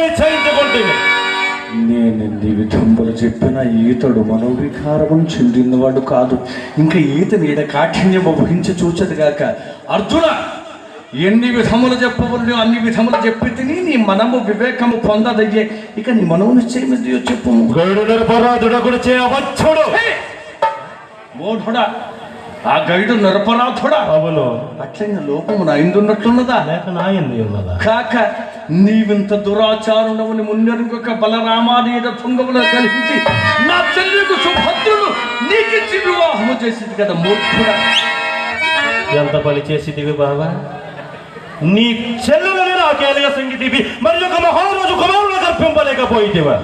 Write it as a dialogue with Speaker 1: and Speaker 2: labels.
Speaker 1: నిశ్చయించుకుంటుంది.
Speaker 2: నేను ఎన్ని విధంబులు చెప్పిన ఈతడు మనోవికారము చెందినవాడు కాదు. ఇంకా ఈతని ఈడ కాఠిన్యం వహించి చూచదు గాక. అర్జున, ఎన్ని విధములు చెప్పవలను అన్ని విధములు చెప్పి తిని నీ మనము వివేకము పొందదయ్యే. ఇక నీ మనము నిశ్చయమిదియో చెప్పు.
Speaker 1: గరుడు నిరపరాధుడు చేయవచ్చుడు.
Speaker 2: ఓఢుడా, ఆ గైడు నిరపరాధుడా?
Speaker 1: అవును.
Speaker 2: అట్లయిన లోపము నా ఇందున్నట్లున్నదా?
Speaker 1: లేక నాయంది ఉన్నదా?
Speaker 2: కాక నీవింత దురాచారుడవని మున్నెరుగక బలరామాదీన తుంగములు కలిసి నా చెల్లెకు సుభద్రుడు నీకిచ్చి వివాహము చేసింది కదా మూర్ఖుడా.
Speaker 1: ఎంత పని చేసిదివి బాబా? నీ చెల్లెలని నాకేలుగా సంగీతివి మరి ఒక మహారాజు కుమారులు కల్పింపలేకపోయితివా?